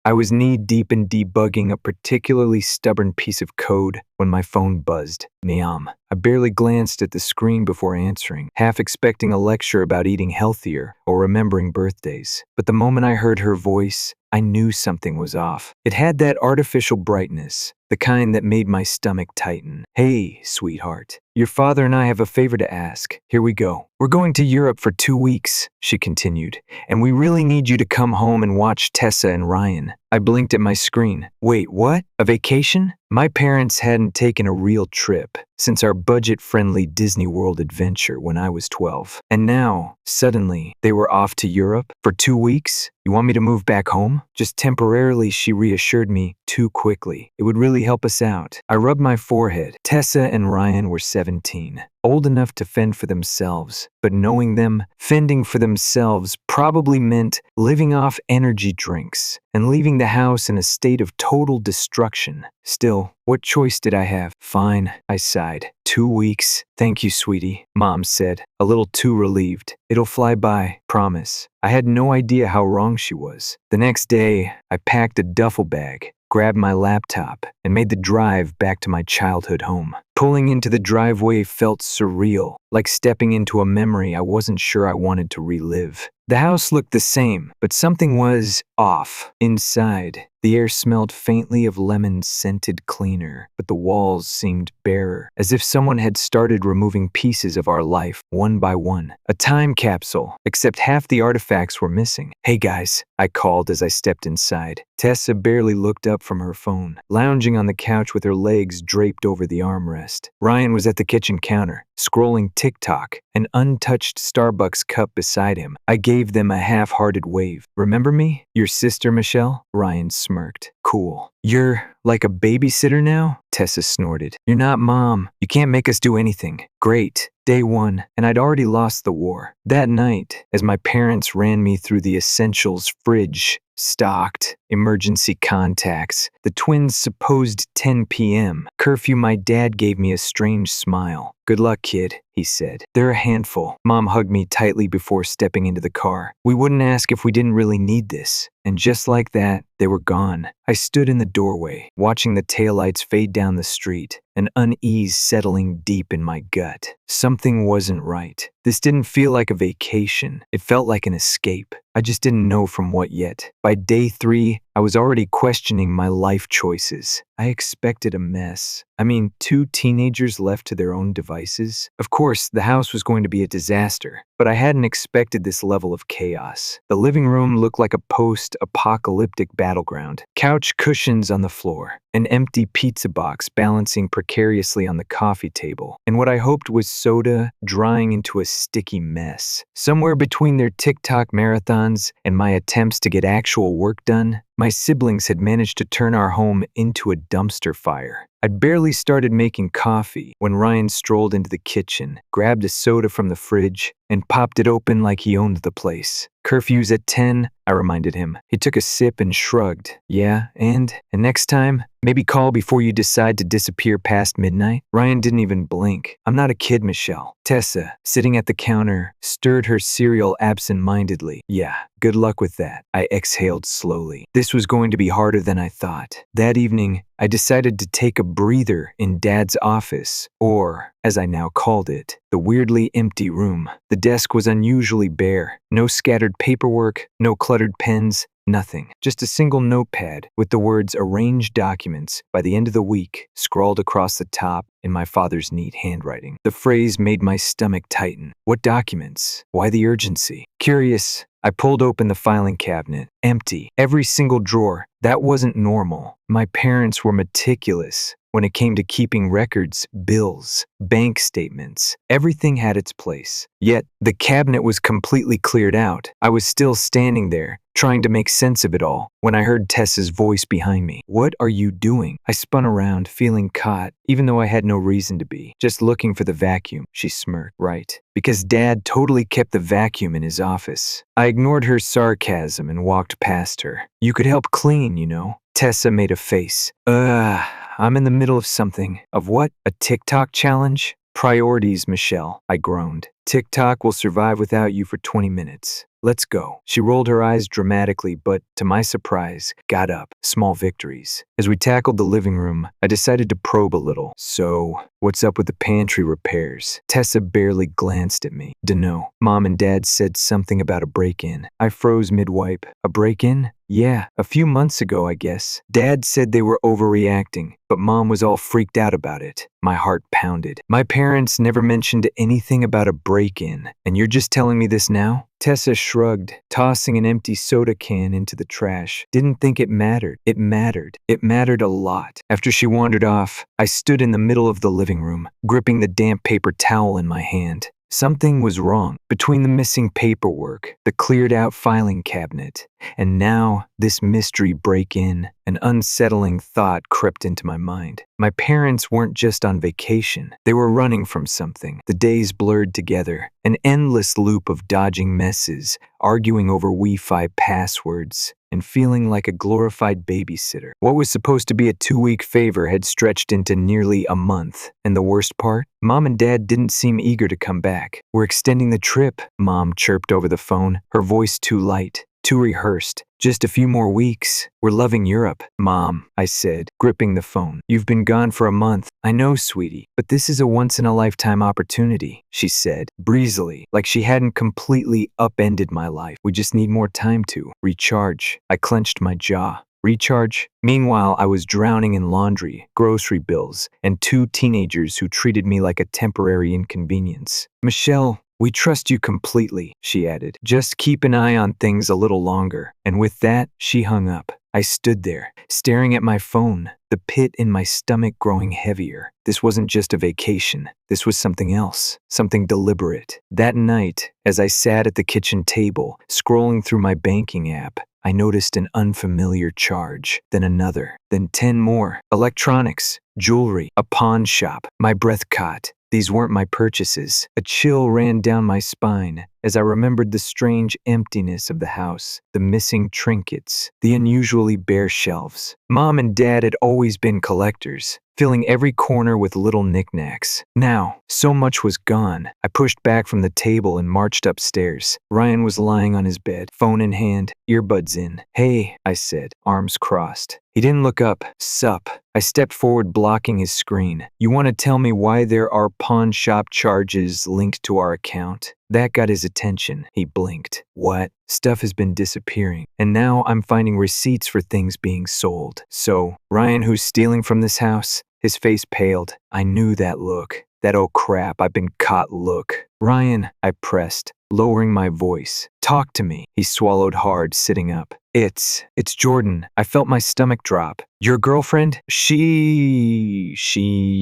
I was knee-deep in debugging a particularly stubborn piece of code when my phone buzzed. Meow. I barely glanced at the screen before answering, half expecting a lecture about eating healthier or remembering birthdays. But the moment I heard her voice, I knew something was off. It had that artificial brightness, the kind that made my stomach tighten. "Hey, sweetheart. Your father and I have a favor to ask. Here we go. We're going to Europe for 2 weeks," she continued, "and we really need you to come home and watch Tessa and Ryan." I blinked at my screen. Wait, what? A vacation? My parents hadn't taken a real trip since our budget-friendly Disney World adventure when I was 12. And now, suddenly, they were off to Europe for 2 weeks? "You want me to move back home?" Just temporarily, she reassured me too quickly. "It would really help us out." I rubbed my forehead. Tessa and Ryan were 17. Old enough to fend for themselves, but knowing them, fending for themselves probably meant living off energy drinks and leaving the house in a state of total destruction. Still, what choice did I have? "Fine," I sighed. 2 weeks. "Thank you, sweetie," Mom said, a little too relieved. "It'll fly by, promise." I had no idea how wrong she was. The next day, I packed a duffel bag, grabbed my laptop, and made the drive back to my childhood home. Pulling into the driveway felt surreal, like stepping into a memory I wasn't sure I wanted to relive. The house looked the same, but something was off. Inside, the air smelled faintly of lemon-scented cleaner, but the walls seemed barer, as if someone had started removing pieces of our life one by one. A time capsule, except half the artifacts were missing. "Hey guys," I called as I stepped inside. Tessa barely looked up from her phone, lounging on the couch with her legs draped over the armrest. Ryan was at the kitchen counter, scrolling TikTok, an untouched Starbucks cup beside him. I gave them a half-hearted wave. "Remember me? Your sister, Michelle?" Ryan smirked. "Cool. You're like a babysitter now?" Tessa snorted. "You're not Mom. You can't make us do anything." Great. Day 1, and I'd already lost the war. That night, as my parents ran me through the essentials fridge, stocked, emergency contacts, the twins' supposed 10 p.m. curfew, my dad gave me a strange smile. "Good luck, kid," he said. "They're a handful." Mom hugged me tightly before stepping into the car. "We wouldn't ask if we didn't really need this." And just like that, they were gone. I stood in the doorway, watching the taillights fade down the street, an unease settling deep in my gut. Something wasn't right. This didn't feel like a vacation. It felt like an escape. I just didn't know from what yet. By day 3, I was already questioning my life choices. I expected a mess. I mean, 2 teenagers left to their own devices. Of course, the house was going to be a disaster, but I hadn't expected this level of chaos. The living room looked like a post-apocalyptic battleground. Couch cushions on the floor, an empty pizza box balancing precariously on the coffee table, and what I hoped was soda drying into a sticky mess. Somewhere between their TikTok marathons and my attempts to get actual work done, my siblings had managed to turn our home into a dumpster fire. I'd barely started making coffee when Ryan strolled into the kitchen, grabbed a soda from the fridge, and popped it open like he owned the place. "Curfew's at 10, I reminded him. He took a sip and shrugged. "Yeah, and next time, maybe call before you decide to disappear past midnight." Ryan didn't even blink. "I'm not a kid, Michelle." Tessa, sitting at the counter, stirred her cereal absent-mindedly. "Yeah, good luck with that." I exhaled slowly. This was going to be harder than I thought. That evening, I decided to take a breather in Dad's office, or, as I now called it, the weirdly empty room. The desk was unusually bare. No scattered paperwork, no cluttered pens, nothing. Just a single notepad with the words "arranged documents by the end of the week" scrawled across the top in my father's neat handwriting. The phrase made my stomach tighten. What documents? Why the urgency? Curious, I pulled open the filing cabinet. Empty. Every single drawer. That wasn't normal. My parents were meticulous when it came to keeping records, bills, bank statements. Everything had its place. Yet, the cabinet was completely cleared out. I was still standing there, trying to make sense of it all, when I heard Tessa's voice behind me. "What are you doing?" I spun around, feeling caught, even though I had no reason to be. "Just looking for the vacuum," she smirked. "Right. Because Dad totally kept the vacuum in his office." I ignored her sarcasm and walked past her. "You could help clean, you know." Tessa made a face. I'm in the middle of something." "Of what? A TikTok challenge?" "Priorities, Michelle," I groaned. "TikTok will survive without you for 20 minutes. let's go. She rolled her eyes dramatically, but to my surprise, got up. Small victories. As we tackled the living room, I decided to probe a little. So, what's up with the pantry repairs? Tessa barely glanced at me. Dunno. Mom and Dad said something about a break-in. I froze mid-wipe. A break-in? Yeah, a few months ago, I guess. Dad said they were overreacting, but Mom was all freaked out about it. My heart pounded. My parents never mentioned anything about a break-in, and you're just telling me this now? Tessa shrugged, tossing an empty soda can into the trash. Didn't think it mattered. It mattered. It mattered a lot. After she wandered off, I stood in the middle of the living room, gripping the damp paper towel in my hand. Something was wrong. Between the missing paperwork, the cleared-out filing cabinet, and now this mystery break-in, an unsettling thought crept into my mind. My parents weren't just on vacation. They were running from something. The days blurred together, an endless loop of dodging messes, arguing over Wi-Fi passwords, and feeling like a glorified babysitter. What was supposed to be a 2-week favor had stretched into nearly a month. And the worst part? Mom and Dad didn't seem eager to come back. We're extending the trip, Mom chirped over the phone, her voice too light, too rehearsed. Just a few more weeks. We're loving Europe. Mom, I said, gripping the phone. You've been gone for a month. I know, sweetie, but this is a once-in-a-lifetime opportunity, she said, breezily, like she hadn't completely upended my life. We just need more time to recharge. I clenched my jaw. Recharge? Meanwhile, I was drowning in laundry, grocery bills, and 2 teenagers who treated me like a temporary inconvenience. Michelle, we trust you completely, she added. Just keep an eye on things a little longer. And with that, she hung up. I stood there, staring at my phone, the pit in my stomach growing heavier. This wasn't just a vacation. This was something else, something deliberate. That night, as I sat at the kitchen table, scrolling through my banking app, I noticed an unfamiliar charge, then another, then 10 more. Electronics, jewelry, a pawn shop. My breath caught. These weren't my purchases. A chill ran down my spine as I remembered the strange emptiness of the house, the missing trinkets, the unusually bare shelves. Mom and Dad had always been collectors, filling every corner with little knickknacks. Now, so much was gone. I pushed back from the table and marched upstairs. Ryan was lying on his bed, phone in hand, earbuds in. Hey, I said, arms crossed. He didn't look up. Sup. I stepped forward, blocking his screen. You want to tell me why there are pawn shop charges linked to our account? That got his attention. He blinked. What? Stuff has been disappearing, and now I'm finding receipts for things being sold. So, Ryan, who's stealing from this house? His face paled. I knew that look. That oh crap, I've been caught look. Ryan, I pressed, lowering my voice. Talk to me. He swallowed hard, sitting up. It's Jordan. I felt my stomach drop. Your girlfriend? She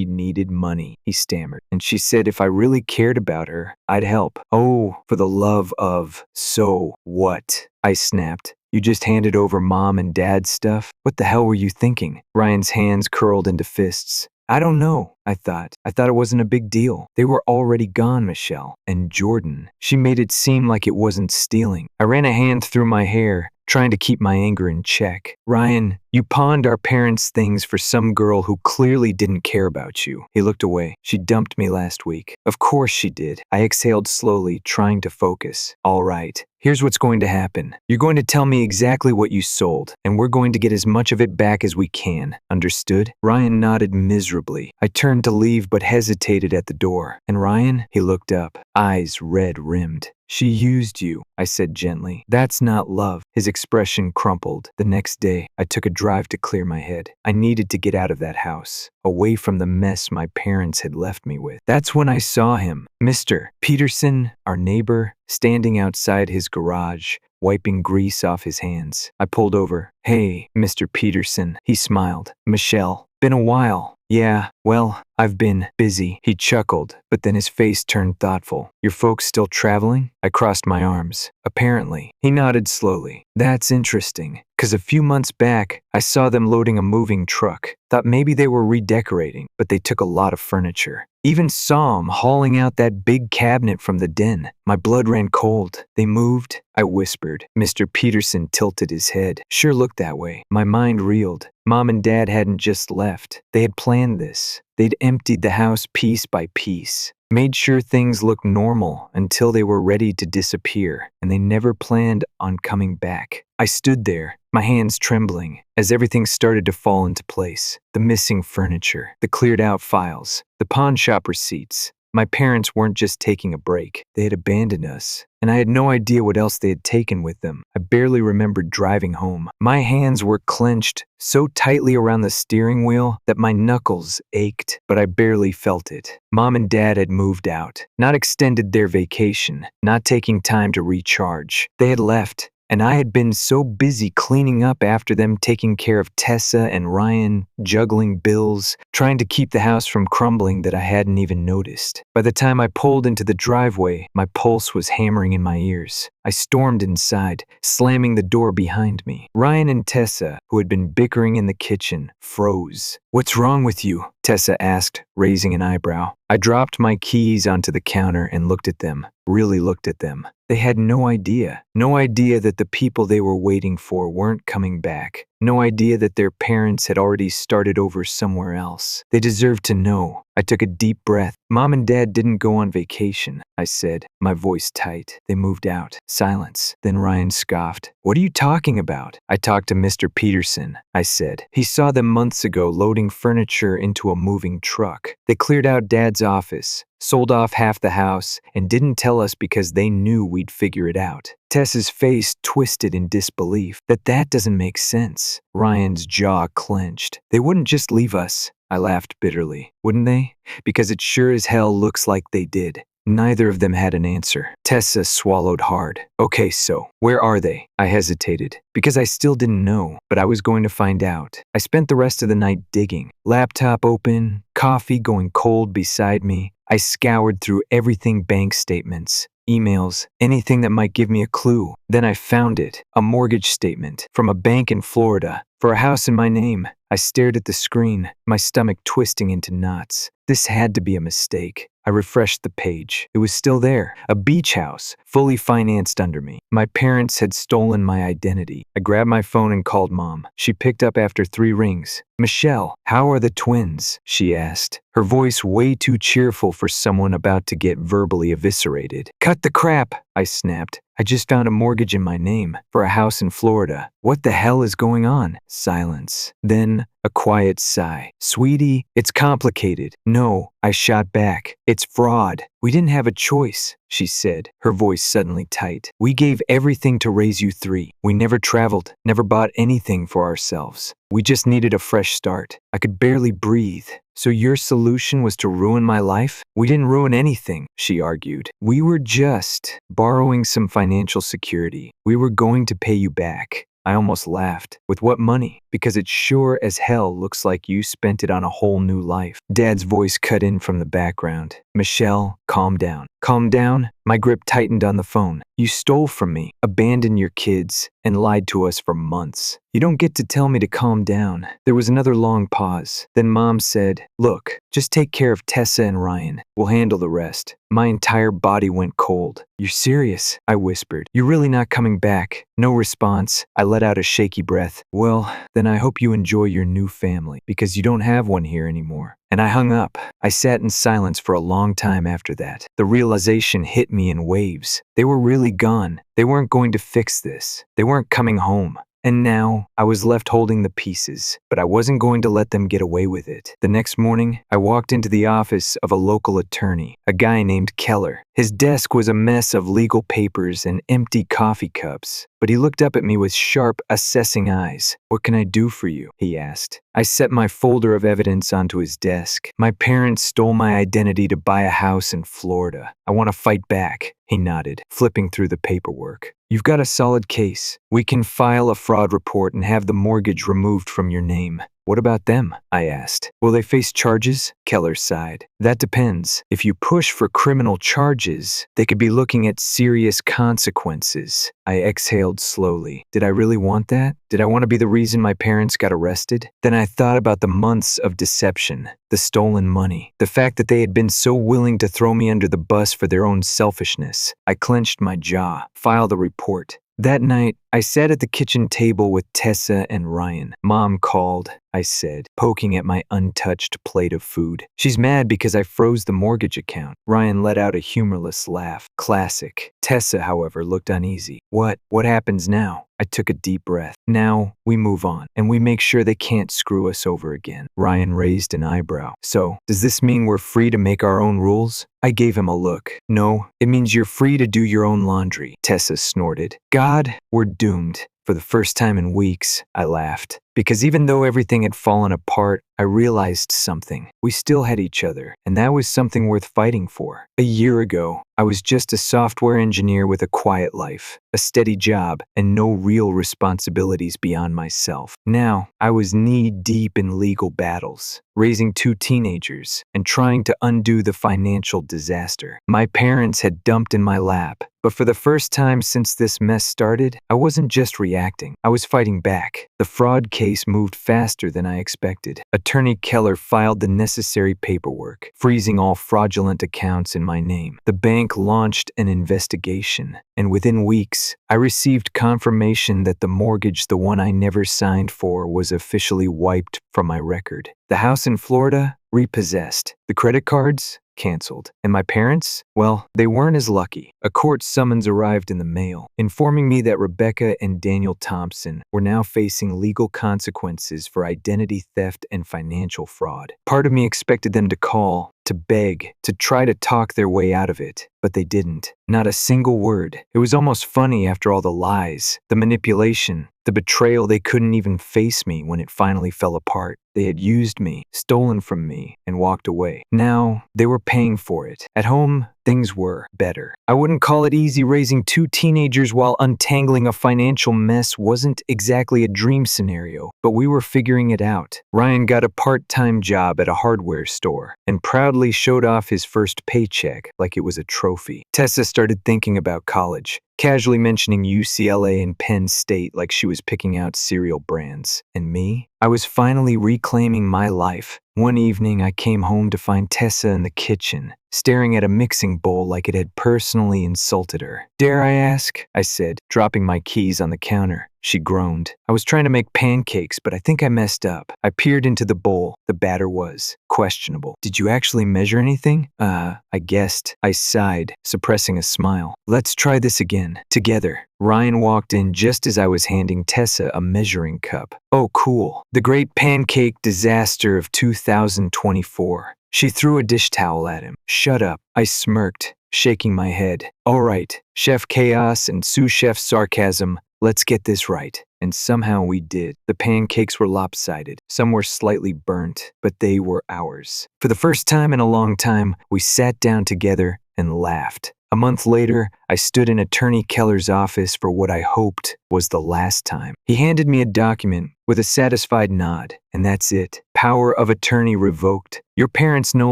needed money, he stammered. And she said if I really cared about her, I'd help. Oh, for the love of... So what? I snapped. You just handed over Mom and Dad's stuff? What the hell were you thinking? Ryan's hands curled into fists. I don't know, I thought. I thought it wasn't a big deal. They were already gone, Michelle. And Jordan. She made it seem like it wasn't stealing. I ran a hand through my hair, trying to keep my anger in check. Ryan, you pawned our parents' things for some girl who clearly didn't care about you. He looked away. She dumped me last week. Of course she did. I exhaled slowly, trying to focus. All right. Here's what's going to happen. You're going to tell me exactly what you sold, and we're going to get as much of it back as we can. Understood? Ryan nodded miserably. I turned to leave but hesitated at the door. And Ryan? He looked up, eyes red-rimmed. She used you, I said gently. That's not love. His expression crumpled. The next day, I took a drive to clear my head. I needed to get out of that house, away from the mess my parents had left me with. That's when I saw him, Mr. Peterson, our neighbor, standing outside his garage, wiping grease off his hands. I pulled over. Hey, Mr. Peterson. He smiled. Michelle. Been a while. Yeah, well, I've been busy. He chuckled, but then his face turned thoughtful. Your folks still traveling? I crossed my arms. Apparently. He nodded slowly. That's interesting, 'cause a few months back, I saw them loading a moving truck. Thought maybe they were redecorating, but they took a lot of furniture. Even saw 'em hauling out that big cabinet from the den. My blood ran cold. They moved? I whispered. Mr. Peterson tilted his head. Sure looked that way. My mind reeled. Mom and Dad hadn't just left. They had planned this. They'd emptied the house piece by piece. made sure things looked normal until they were ready to disappear, and they never planned on coming back. I stood there, my hands trembling, as everything started to fall into place. The missing furniture, the cleared out files, the pawn shop receipts. My parents weren't just taking a break, they had abandoned us, and I had no idea what else they had taken with them. I barely remembered driving home. My hands were clenched so tightly around the steering wheel that my knuckles ached, but I barely felt it. Mom and Dad had moved out, not extended their vacation, not taking time to recharge. They had left, and I had been so busy cleaning up after them, taking care of Tessa and Ryan, juggling bills, trying to keep the house from crumbling, that I hadn't even noticed. By the time I pulled into the driveway, my pulse was hammering in my ears. I stormed inside, slamming the door behind me. Ryan and Tessa, who had been bickering in the kitchen, froze. "What's wrong with you?" Tessa asked, raising an eyebrow. I dropped my keys onto the counter and looked at them, really looked at them. They had no idea that the people they were waiting for weren't coming back. No idea that their parents had already started over somewhere else. They deserved to know. I took a deep breath. "Mom and Dad didn't go on vacation," I said, my voice tight. "They moved out." Silence. Then Ryan scoffed. "What are you talking about?" "I talked to Mr. Peterson," I said. "He saw them months ago loading furniture into a moving truck. They cleared out Dad's office, sold off half the house, and didn't tell us because they knew we'd figure it out." Tessa's face twisted in disbelief. That doesn't make sense. Ryan's jaw clenched. "They wouldn't just leave us," I laughed bitterly. "Wouldn't they? Because it sure as hell looks like they did." Neither of them had an answer. Tessa swallowed hard. "Okay, so where are they?" I hesitated, because I still didn't know, but I was going to find out. I spent the rest of the night digging. Laptop open, coffee going cold beside me. I scoured through everything: bank statements, emails, anything that might give me a clue. Then I found it, a mortgage statement from a bank in Florida for a house in my name. I stared at the screen, my stomach twisting into knots. This had to be a mistake. I refreshed the page. It was still there, a beach house, fully financed under me. My parents had stolen my identity. I grabbed my phone and called Mom. She picked up after 3 rings. "Michelle, how are the twins?" she asked, her voice way too cheerful for someone about to get verbally eviscerated. "Cut the crap," I snapped. "I just found a mortgage in my name for a house in Florida. What the hell is going on?" Silence. Then a quiet sigh. "Sweetie, it's complicated." "No," I shot back. "It's fraud." "We didn't have a choice," she said, her voice suddenly tight. "We gave everything to raise you 3. We never traveled, never bought anything for ourselves. We just needed a fresh start." I could barely breathe. "So your solution was to ruin my life?" "We didn't ruin anything," she argued. "We were just borrowing some financial security. We were going to pay you back." I almost laughed. "With what money? Because it sure as hell looks like you spent it on a whole new life." Dad's voice cut in from the background. "Michelle, calm down." "Calm down?" My grip tightened on the phone. "You stole from me, abandoned your kids, and lied to us for months. You don't get to tell me to calm down." There was another long pause. Then Mom said, "Look, just take care of Tessa and Ryan. We'll handle the rest." My entire body went cold. "You're serious?" I whispered. "You're really not coming back?" No response. I let out a shaky breath. "Well, then I hope you enjoy your new family, because you don't have one here anymore." And I hung up. I sat in silence for a long time after that. The realization hit me in waves. They were really gone. They weren't going to fix this. They weren't coming home. And now, I was left holding the pieces, but I wasn't going to let them get away with it. The next morning, I walked into the office of a local attorney, a guy named Keller. His desk was a mess of legal papers and empty coffee cups, but he looked up at me with sharp, assessing eyes. "What can I do for you?" he asked. I set my folder of evidence onto his desk. "My parents stole my identity to buy a house in Florida. I want to fight back." He nodded, flipping through the paperwork. "You've got a solid case. We can file a fraud report and have the mortgage removed from your name." "What about them?" I asked. "Will they face charges?" Keller sighed. "That depends. If you push for criminal charges, they could be looking at serious consequences." I exhaled slowly. Did I really want that? Did I want to be the reason my parents got arrested? Then I thought about the months of deception, the stolen money, the fact that they had been so willing to throw me under the bus for their own selfishness. I clenched my jaw, filed a report, That night, I sat at the kitchen table with Tessa and Ryan. Mom called, I said, poking at my untouched plate of food. She's mad because I froze the mortgage account. Ryan let out a humorless laugh. Classic. Tessa, however, looked uneasy. What happens now? I took a deep breath. Now, we move on, and we make sure they can't screw us over again. Ryan raised an eyebrow. So, does this mean we're free to make our own rules? I gave him a look. No, it means you're free to do your own laundry, Tessa snorted. God, we're doomed. For the first time in weeks, I laughed. Because even though everything had fallen apart, I realized something. We still had each other, and that was something worth fighting for. A year ago, I was just a software engineer with a quiet life, a steady job, and no real responsibilities beyond myself. Now, I was knee-deep in legal battles, raising 2 teenagers, and trying to undo the financial disaster my parents had dumped in my lap. But for the first time since this mess started, I wasn't just reacting, I was fighting back. The fraud case moved faster than I expected. Attorney Keller filed the necessary paperwork, freezing all fraudulent accounts in my name. The bank launched an investigation, and within weeks, I received confirmation that the mortgage, the one I never signed for, was officially wiped from my record. The house in Florida, repossessed. The credit cards, canceled. And my parents? Well, they weren't as lucky. A court summons arrived in the mail, informing me that Rebecca and Daniel Thompson were now facing legal consequences for identity theft and financial fraud. Part of me expected them to call, to beg, to try to talk their way out of it, but they didn't. Not a single word. It was almost funny after all the lies, the manipulation, the betrayal. They couldn't even face me when it finally fell apart. They had used me, stolen from me, and walked away. Now, they were paying for it. At home, things were better. I wouldn't call it easy. Raising 2 teenagers while untangling a financial mess wasn't exactly a dream scenario, but we were figuring it out. Ryan got a part-time job at a hardware store and proudly showed off his first paycheck like it was a trophy. Tessa started thinking about college, casually mentioning UCLA and Penn State like she was picking out cereal brands. And me? I was finally reclaiming my life. One evening, I came home to find Tessa in the kitchen, staring at a mixing bowl like it had personally insulted her. "Dare I ask?" I said, dropping my keys on the counter. She groaned. "I was trying to make pancakes, but I think I messed up." I peered into the bowl. The batter was questionable. "Did you actually measure anything?" I guessed. I sighed, suppressing a smile. "Let's try this again, together." Ryan walked in just as I was handing Tessa a measuring cup. "Oh, cool. The great pancake disaster of 2024. She threw a dish towel at him. "Shut up." I smirked, shaking my head. "All right, Chef Chaos and Sous Chef Sarcasm. Let's get this right." And somehow we did. The pancakes were lopsided. Some were slightly burnt, but they were ours. For the first time in a long time, we sat down together and laughed. A month later, I stood in Attorney Keller's office for what I hoped was the last time. He handed me a document with a satisfied nod, and that's it. Power of attorney revoked. Your parents no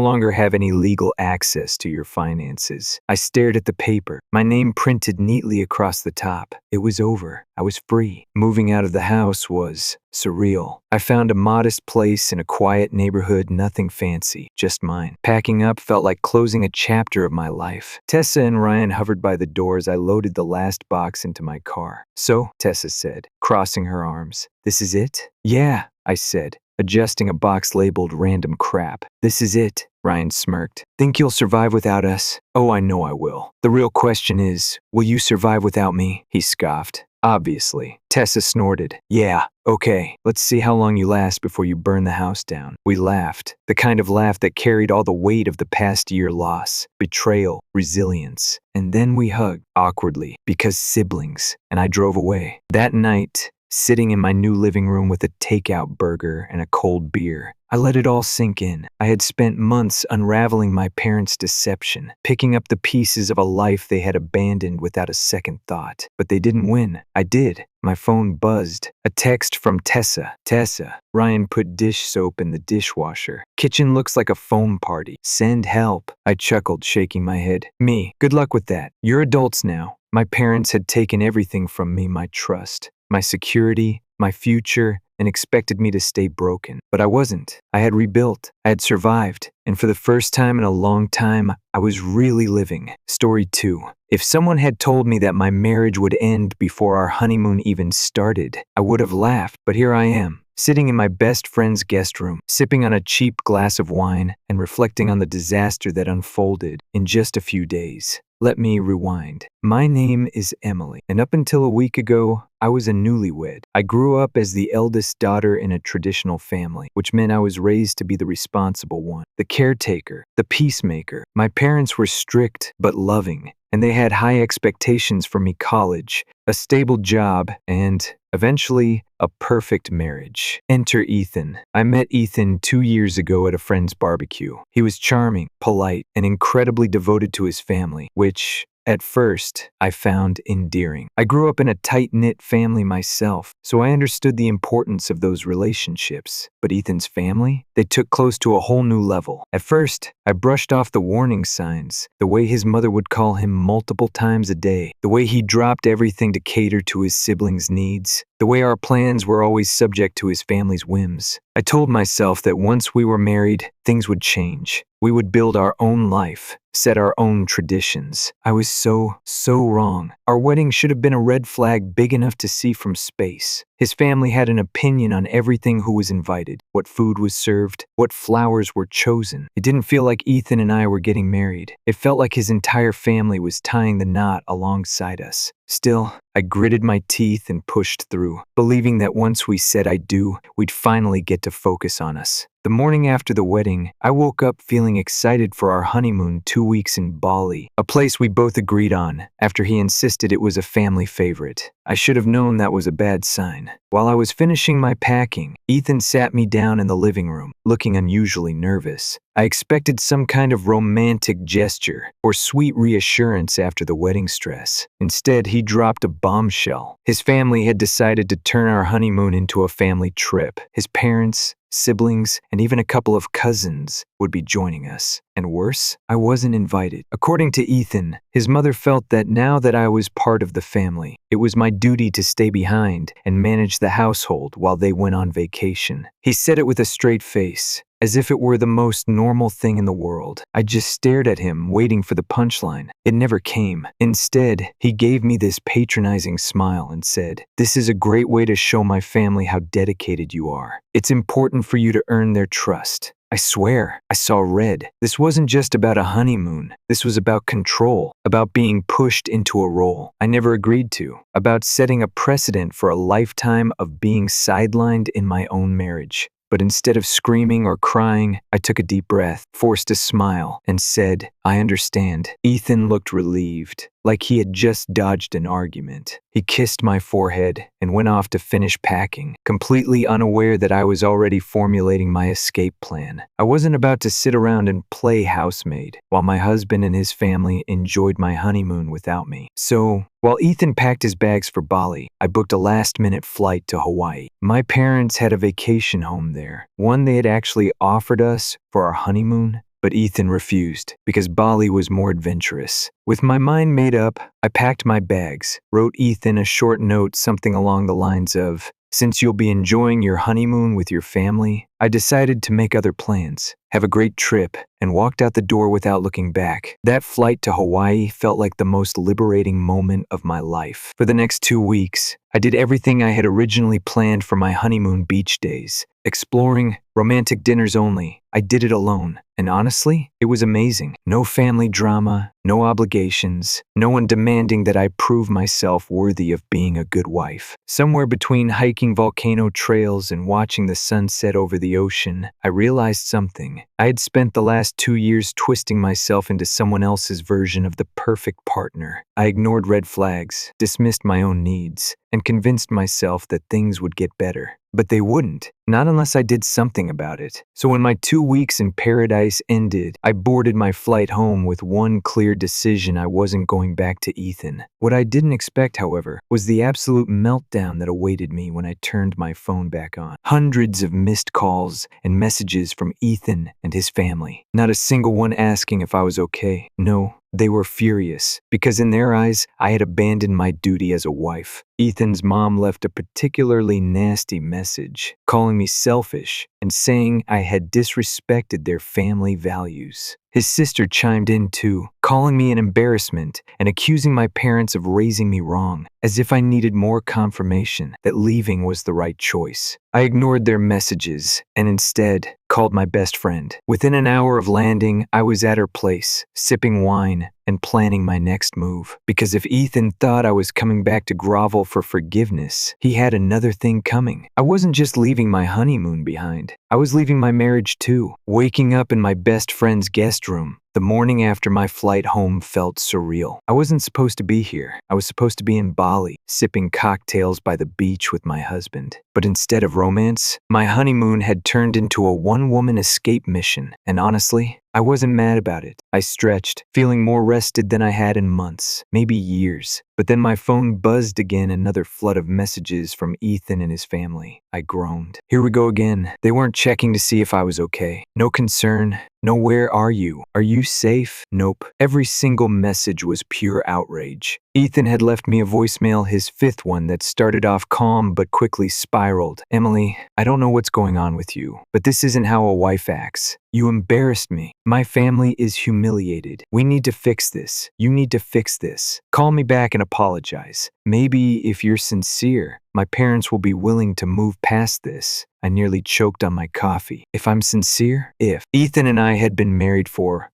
longer have any legal access to your finances. I stared at the paper, my name printed neatly across the top. It was over. I was free. Moving out of the house was surreal. I found a modest place in a quiet neighborhood, nothing fancy, just mine. Packing up felt like closing a chapter of my life. Tessa and Ryan hovered by the door as I loaded the last box into my car. "So," Tessa said, crossing her arms, "this is it?" "Yeah," I said, adjusting a box labeled random crap. "This is it," Ryan smirked. "Think you'll survive without us?" "Oh, I know I will. The real question is, will you survive without me?" He scoffed. "Obviously." Tessa snorted. "Yeah, okay. Let's see how long you last before you burn the house down." We laughed, the kind of laugh that carried all the weight of the past year loss, betrayal, resilience. And then we hugged, awkwardly, because siblings, and I drove away. That night, sitting in my new living room with a takeout burger and a cold beer, I let it all sink in. I had spent months unraveling my parents' deception, picking up the pieces of a life they had abandoned without a second thought. But they didn't win. I did. My phone buzzed. A text from Tessa. "Tessa, Ryan put dish soap in the dishwasher. Kitchen looks like a foam party. Send help." I chuckled, shaking my head. "Me, good luck with that. You're adults now." My parents had taken everything from me, my trust, my security, my future, and expected me to stay broken. But I wasn't. I had rebuilt. I had survived. And for the first time in a long time, I was really living. Story 2. If someone had told me that my marriage would end before our honeymoon even started, I would have laughed. But here I am, sitting in my best friend's guest room, sipping on a cheap glass of wine and reflecting on the disaster that unfolded in just a few days. Let me rewind. My name is Emily, and up until a week ago, I was a newlywed. I grew up as the eldest daughter in a traditional family, which meant I was raised to be the responsible one, the caretaker, the peacemaker. My parents were strict but loving, and they had high expectations for me: college, a stable job, and eventually, a perfect marriage. Enter Ethan. I met Ethan 2 years ago at a friend's barbecue. He was charming, polite, and incredibly devoted to his family, which, at first, I found endearing. I grew up in a tight-knit family myself, so I understood the importance of those relationships. But Ethan's family? They took close to a whole new level. At first, I brushed off the warning signs, the way his mother would call him multiple times a day, the way he dropped everything to cater to his siblings' needs, the way our plans were always subject to his family's whims. I told myself that once we were married, things would change. We would build our own life, set our own traditions. I was so wrong. Our wedding should have been a red flag big enough to see from space. His family had an opinion on everything: who was invited, what food was served, what flowers were chosen. It didn't feel like Ethan and I were getting married. It felt like his entire family was tying the knot alongside us. Still, I gritted my teeth and pushed through, believing that once we said I do, we'd finally get to focus on us. The morning after the wedding, I woke up feeling excited for our honeymoon 2 weeks in Bali, a place we both agreed on, after he insisted it was a family favorite. I should have known that was a bad sign. While I was finishing my packing, Ethan sat me down in the living room, looking unusually nervous. I expected some kind of romantic gesture or sweet reassurance after the wedding stress. Instead, he dropped a bombshell. His family had decided to turn our honeymoon into a family trip. His parents, siblings, and even a couple of cousins would be joining us. And worse, I wasn't invited. According to Ethan, his mother felt that now that I was part of the family, it was my duty to stay behind and manage the household while they went on vacation. He said it with a straight face, as if it were the most normal thing in the world. I just stared at him, waiting for the punchline. It never came. Instead, he gave me this patronizing smile and said, "This is a great way to show my family how dedicated you are. It's important for you to earn their trust." I swear, I saw red. This wasn't just about a honeymoon. This was about control, about being pushed into a role I never agreed to, about setting a precedent for a lifetime of being sidelined in my own marriage. But instead of screaming or crying, I took a deep breath, forced a smile, and said, "I understand." Ethan looked relieved, like he had just dodged an argument. He kissed my forehead and went off to finish packing, completely unaware that I was already formulating my escape plan. I wasn't about to sit around and play housemaid while my husband and his family enjoyed my honeymoon without me. So, while Ethan packed his bags for Bali, I booked a last-minute flight to Hawaii. My parents had a vacation home there, one they had actually offered us for our honeymoon. But Ethan refused, because Bali was more adventurous. With my mind made up, I packed my bags, wrote Ethan a short note something along the lines of, "Since you'll be enjoying your honeymoon with your family, I decided to make other plans. Have a great trip," and walked out the door without looking back. That flight to Hawaii felt like the most liberating moment of my life. For the next 2 weeks, I did everything I had originally planned for my honeymoon beach days. Exploring, romantic dinners only. I did it alone. And honestly, it was amazing. No family drama, no obligations, no one demanding that I prove myself worthy of being a good wife. Somewhere between hiking volcano trails and watching the sunset over the ocean, I realized something. I had spent the last 2 years twisting myself into someone else's version of the perfect partner. I ignored red flags, dismissed my own needs, and convinced myself that things would get better. But they wouldn't, not unless I did something about it. So when my 2 weeks in paradise ended, I boarded my flight home with one clear decision: I wasn't going back to Ethan. What I didn't expect, however, was the absolute meltdown that awaited me when I turned my phone back on. Hundreds of missed calls and messages from Ethan and his family. Not a single one asking if I was okay. No, They were furious, because in their eyes, I had abandoned my duty as a wife. Ethan's mom left a particularly nasty message, calling me selfish and saying I had disrespected their family values. His sister chimed in too, calling me an embarrassment and accusing my parents of raising me wrong, as if I needed more confirmation that leaving was the right choice. I ignored their messages and instead called my best friend. Within an hour of landing, I was at her place, sipping wine and planning my next move. Because if Ethan thought I was coming back to grovel for forgiveness, he had another thing coming. I wasn't just leaving my honeymoon behind. I was leaving my marriage too. Waking up in my best friend's guest room the morning after my flight home felt surreal. I wasn't supposed to be here. I was supposed to be in Bali, sipping cocktails by the beach with my husband. But instead of romance, my honeymoon had turned into a one-woman escape mission. And honestly, I wasn't mad about it. I stretched, feeling more rested than I had in months, maybe years. But then my phone buzzed again, another flood of messages from Ethan and his family. I groaned. Here we go again. They weren't checking to see if I was okay. No concern. No, where are you? Are you safe? Nope. Every single message was pure outrage. Ethan had left me a voicemail, his fifth one, that started off calm but quickly spiraled. Emily, I don't know what's going on with you, but this isn't how a wife acts. You embarrassed me. My family is humiliated. We need to fix this. You need to fix this. Call me back and apologize. Maybe if you're sincere, my parents will be willing to move past this. I nearly choked on my coffee. If I'm sincere? If. Ethan and I had been married for,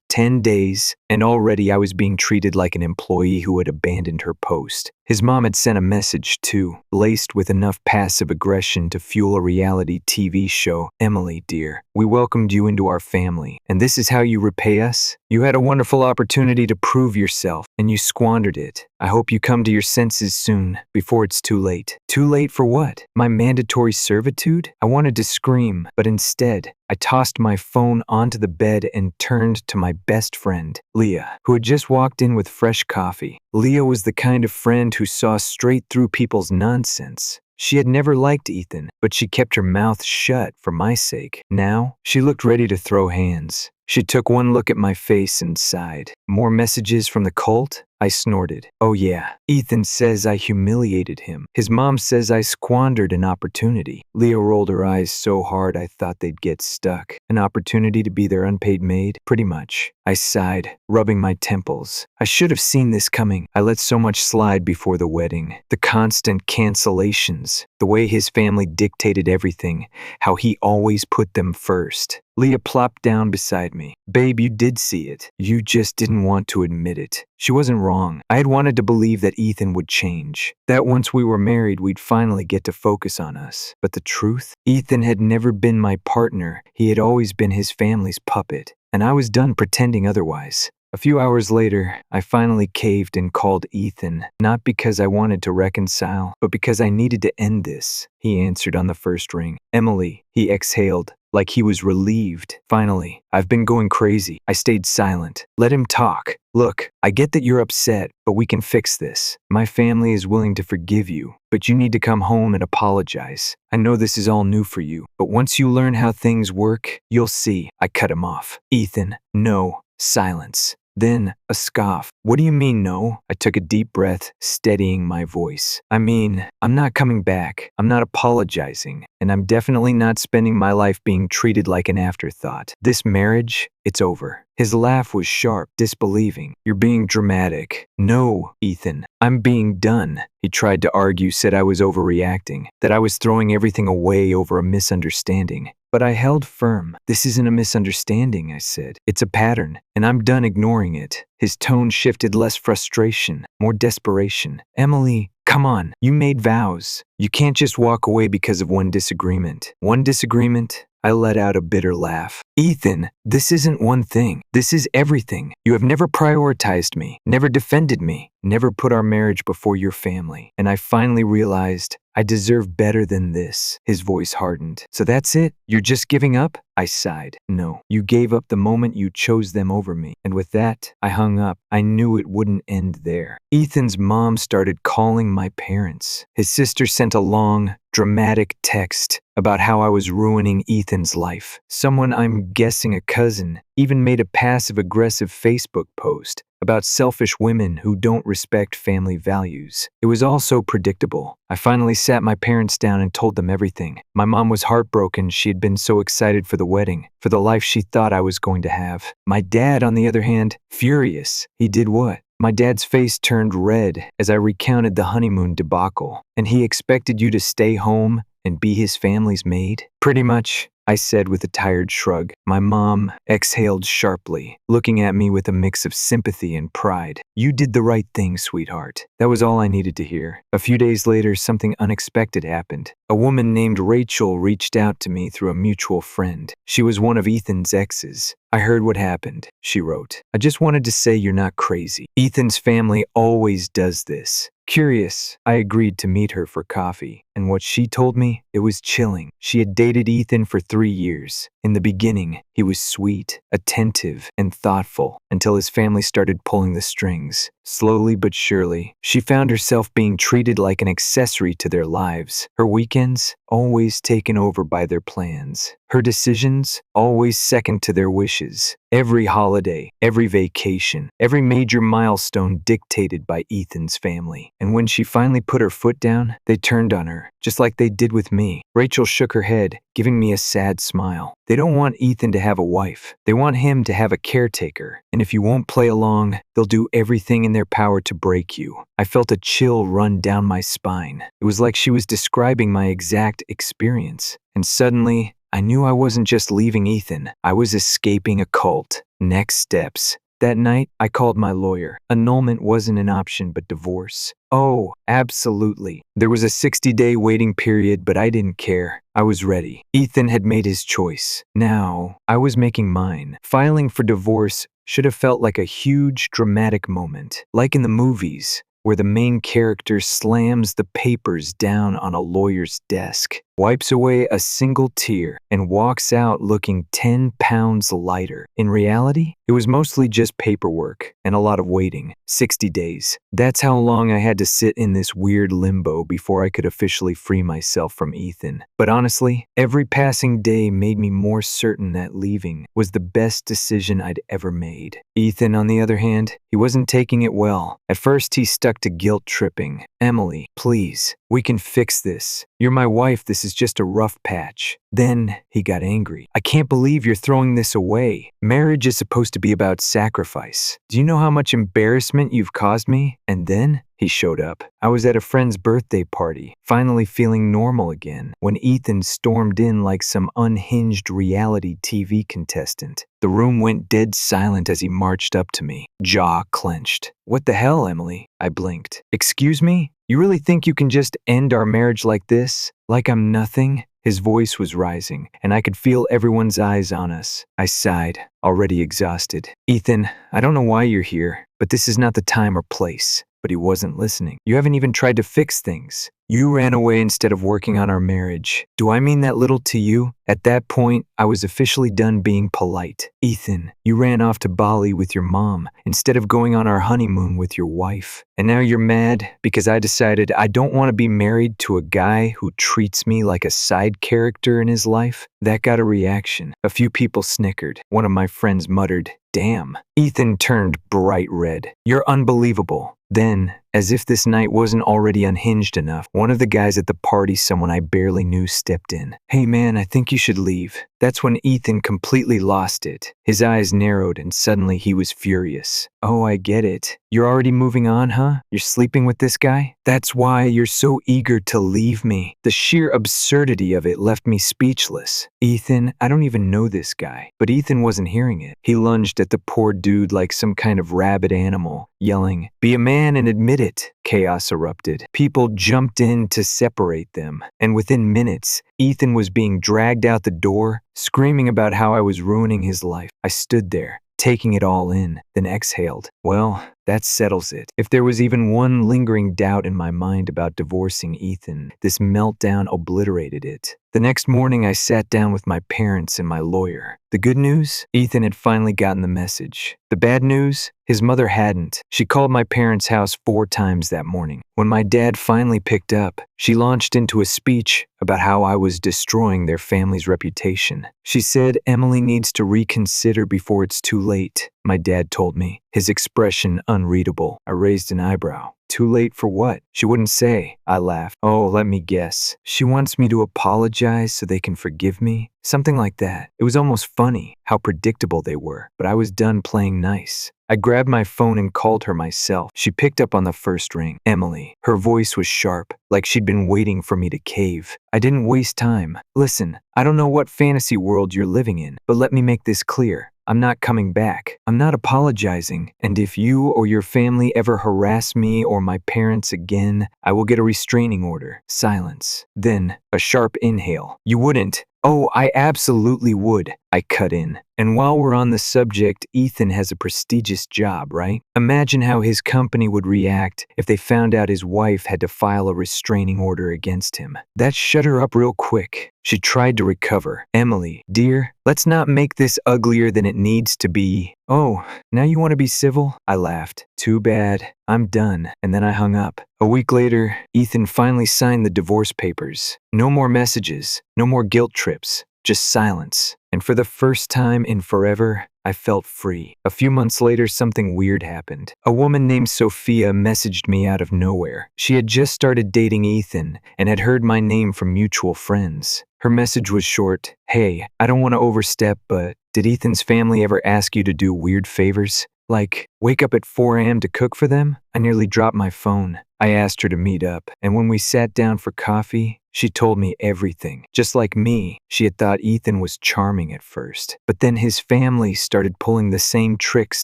10 days, and already I was being treated like an employee who had abandoned her post. His mom had sent a message too, laced with enough passive aggression to fuel a reality TV show. Emily, dear, we welcomed you into our family, and this is how you repay us? You had a wonderful opportunity to prove yourself, and you squandered it. I hope you come to your senses soon, before it's too late. Too late for what? My mandatory servitude? I wanted to scream, but instead, I tossed my phone onto the bed and turned to my best friend, Leah, who had just walked in with fresh coffee. Leah was the kind of friend who saw straight through people's nonsense. She had never liked Ethan, but she kept her mouth shut for my sake. Now, she looked ready to throw hands. She took one look at my face and sighed. More messages from the cult? I snorted. Oh yeah, Ethan says I humiliated him. His mom says I squandered an opportunity. Leah rolled her eyes so hard I thought they'd get stuck. An opportunity to be their unpaid maid? Pretty much. I sighed, rubbing my temples. I should have seen this coming. I let so much slide before the wedding. The constant cancellations. The way his family dictated everything. How he always put them first. Leah plopped down beside me. Babe, you did see it. You just didn't want to admit it. She wasn't wrong. I had wanted to believe that Ethan would change. That once we were married, we'd finally get to focus on us. But the truth? Ethan had never been my partner. He had always been his family's puppet. And I was done pretending otherwise. A few hours later, I finally caved and called Ethan, not because I wanted to reconcile, but because I needed to end this. He answered on the first ring. Emily, he exhaled, like he was relieved. Finally, I've been going crazy. I stayed silent. Let him talk. Look, I get that you're upset, but we can fix this. My family is willing to forgive you, but you need to come home and apologize. I know this is all new for you, but once you learn how things work, you'll see. I cut him off. Ethan, no. Silence. Then, a scoff. What do you mean, no? I took a deep breath, steadying my voice. I mean, I'm not coming back. I'm not apologizing. And I'm definitely not spending my life being treated like an afterthought. This marriage, it's over. His laugh was sharp, disbelieving. You're being dramatic. No, Ethan, I'm being done. He tried to argue, said I was overreacting, that I was throwing everything away over a misunderstanding. But I held firm. This isn't a misunderstanding, I said. It's a pattern, and I'm done ignoring it. His tone shifted, less frustration, more desperation. Emily, come on, you made vows. You can't just walk away because of one disagreement. One disagreement? I let out a bitter laugh. Ethan, this isn't one thing. This is everything. You have never prioritized me, never defended me, never put our marriage before your family. And I finally realized I deserve better than this. His voice hardened. So that's it? You're just giving up? I sighed. No, you gave up the moment you chose them over me. And with that, I hung up. I knew it wouldn't end there. Ethan's mom started calling my parents. His sister sent a long, dramatic text about how I was ruining Ethan's life. Someone, I'm guessing a cousin, even made a passive-aggressive Facebook post about selfish women who don't respect family values. It was all so predictable. I finally sat my parents down and told them everything. My mom was heartbroken. She had been so excited for the wedding, for the life she thought I was going to have. My dad, on the other hand, furious. He did what? My dad's face turned red as I recounted the honeymoon debacle. And he expected you to stay home and be his family's maid? Pretty much, I said with a tired shrug. My mom exhaled sharply, looking at me with a mix of sympathy and pride. You did the right thing, sweetheart. That was all I needed to hear. A few days later, something unexpected happened. A woman named Rachel reached out to me through a mutual friend. She was one of Ethan's exes. I heard what happened, she wrote. I just wanted to say you're not crazy. Ethan's family always does this. Curious, I agreed to meet her for coffee, and what she told me, it was chilling. She had dated Ethan for 3 years. In the beginning, he was sweet, attentive, and thoughtful until his family started pulling the strings. Slowly but surely, she found herself being treated like an accessory to their lives. Her weekends, always taken over by their plans. Her decisions, always second to their wishes. Every holiday, every vacation, every major milestone dictated by Ethan's family. And when she finally put her foot down, they turned on her, just like they did with me. Rachel shook her head, giving me a sad smile. They don't want Ethan to have a wife. They want him to have a caretaker. And if you won't play along, they'll do everything in their power to break you. I felt a chill run down my spine. It was like she was describing my exact experience. And suddenly, I knew I wasn't just leaving Ethan. I was escaping a cult. Next steps. That night, I called my lawyer. Annulment wasn't an option, but divorce. Oh, absolutely. There was a 60-day waiting period, but I didn't care. I was ready. Ethan had made his choice. Now, I was making mine. Filing for divorce should have felt like a huge, dramatic moment. Like in the movies, where the main character slams the papers down on a lawyer's desk, wipes away a single tear, and walks out looking 10 pounds lighter. In reality, it was mostly just paperwork and a lot of waiting. 60 days. That's how long I had to sit in this weird limbo before I could officially free myself from Ethan. But honestly, every passing day made me more certain that leaving was the best decision I'd ever made. Ethan, on the other hand, he wasn't taking it well. At first, he stuck to guilt tripping. Emily, please, we can fix this. You're my wife, this is just a rough patch. Then he got angry. I can't believe you're throwing this away. Marriage is supposed to be about sacrifice. Do you know how much embarrassment you've caused me? And then he showed up. I was at a friend's birthday party, finally feeling normal again, when Ethan stormed in like some unhinged reality TV contestant. The room went dead silent as he marched up to me, jaw clenched. What the hell, Emily? I blinked. Excuse me? You really think you can just end our marriage like this? Like I'm nothing? His voice was rising, and I could feel everyone's eyes on us. I sighed, already exhausted. Ethan, I don't know why you're here, but this is not the time or place. But he wasn't listening. You haven't even tried to fix things. You ran away instead of working on our marriage. Do I mean that little to you? At that point, I was officially done being polite. Ethan, you ran off to Bali with your mom instead of going on our honeymoon with your wife. And now you're mad because I decided I don't want to be married to a guy who treats me like a side character in his life. That got a reaction. A few people snickered. One of my friends muttered, "Damn." Ethan turned bright red. You're unbelievable. Then, as if this night wasn't already unhinged enough, one of the guys at the party, someone I barely knew, stepped in. Hey man, I think you should leave. That's when Ethan completely lost it. His eyes narrowed and suddenly he was furious. Oh, I get it. You're already moving on, huh? You're sleeping with this guy? That's why you're so eager to leave me. The sheer absurdity of it left me speechless. Ethan, I don't even know this guy. But Ethan wasn't hearing it. He lunged at the poor dude like some kind of rabid animal, yelling, "Be a man and admit it." Chaos erupted. People jumped in to separate them. And within minutes, Ethan was being dragged out the door, screaming about how I was ruining his life. I stood there, taking it all in, then exhaled. Well, that settles it. If there was even one lingering doubt in my mind about divorcing Ethan, this meltdown obliterated it. The next morning, I sat down with my parents and my lawyer. The good news? Ethan had finally gotten the message. The bad news? His mother hadn't. She called my parents' house 4 times that morning. When my dad finally picked up, she launched into a speech about how I was destroying their family's reputation. She said Emily needs to reconsider before it's too late, my dad told me, his expression unreadable. I raised an eyebrow. Too late for what? She wouldn't say. I laughed. Oh, let me guess. She wants me to apologize so they can forgive me? Something like that. It was almost funny how predictable they were, but I was done playing nice. I grabbed my phone and called her myself. She picked up on the first ring. Emily. Her voice was sharp, like she'd been waiting for me to cave. I didn't waste time. Listen, I don't know what fantasy world you're living in, but let me make this clear. I'm not coming back. I'm not apologizing. And if you or your family ever harass me or my parents again, I will get a restraining order. Silence. Then, a sharp inhale. You wouldn't. Oh, I absolutely would, I cut in. And while we're on the subject, Ethan has a prestigious job, right? Imagine how his company would react if they found out his wife had to file a restraining order against him. That shut her up real quick. She tried to recover. Emily, dear, let's not make this uglier than it needs to be. Oh, now you want to be civil? I laughed. Too bad. I'm done. And then I hung up. A week later, Ethan finally signed the divorce papers. No more messages. No more guilt trips. Just silence. And for the first time in forever, I felt free. A few months later, something weird happened. A woman named Sophia messaged me out of nowhere. She had just started dating Ethan and had heard my name from mutual friends. Her message was short. Hey, I don't want to overstep, but did Ethan's family ever ask you to do weird favors? Like, wake up at 4 a.m. to cook for them? I nearly dropped my phone. I asked her to meet up, and when we sat down for coffee, she told me everything. Just like me, she had thought Ethan was charming at first. But then his family started pulling the same tricks,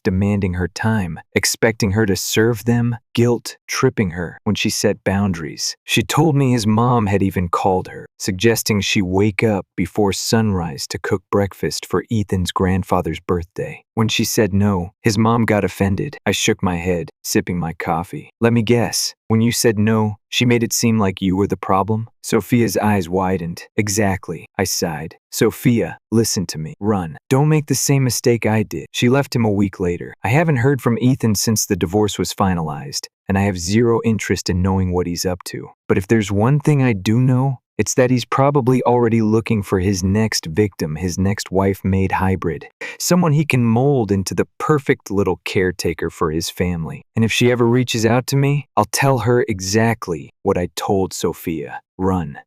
demanding her time, expecting her to serve them, guilt tripping her when she set boundaries. She told me his mom had even called her, suggesting she wake up before sunrise to cook breakfast for Ethan's grandfather's birthday. When she said no, his mom got offended. I shook my head, sipping my coffee. Let me guess. When you said no, she made it seem like you were the problem? Sophia's eyes widened. Exactly, I sighed. Sophia, listen to me. Run. Don't make the same mistake I did. She left him a week later. I haven't heard from Ethan since the divorce was finalized, and I have zero interest in knowing what he's up to. But if there's one thing I do know, it's that he's probably already looking for his next victim, his next wife-made hybrid. Someone he can mold into the perfect little caretaker for his family. And if she ever reaches out to me, I'll tell her exactly what I told Sophia. Run.